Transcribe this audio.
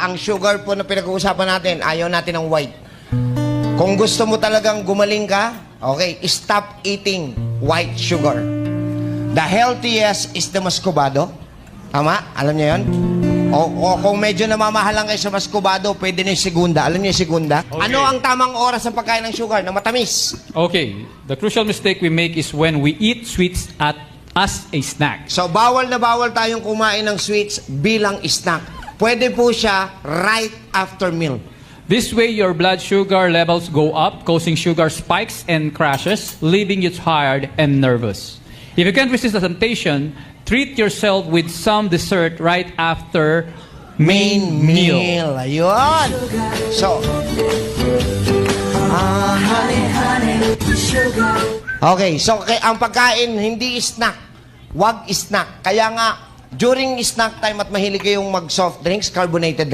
ang sugar po na pinag-uusapan natin, ayaw natin ng white. Kung gusto mo talagang gumaling ka, okay, stop eating white sugar. The healthiest is the muscovado. Tama? Alam niyo yun? O kung medyo namamahalan kayo sa muscovado, pwede na yung segunda. Alam niyo yung segunda? Okay. Ano ang tamang oras ng pagkain ng sugar na matamis? Okay, the crucial mistake we make is when we eat sweets as a snack. So, bawal na bawal tayong kumain ng sweets bilang snack. Pwede po siya right after meal. This way, your blood sugar levels go up, causing sugar spikes and crashes, leaving you tired and nervous. If you can't resist the temptation, treat yourself with some dessert right after main meal. Ayun. So, okay, so ang pagkain hindi snack. Wag snack. Kaya nga, during snack time at mahilig kayong mag-soft drinks, carbonated drinks,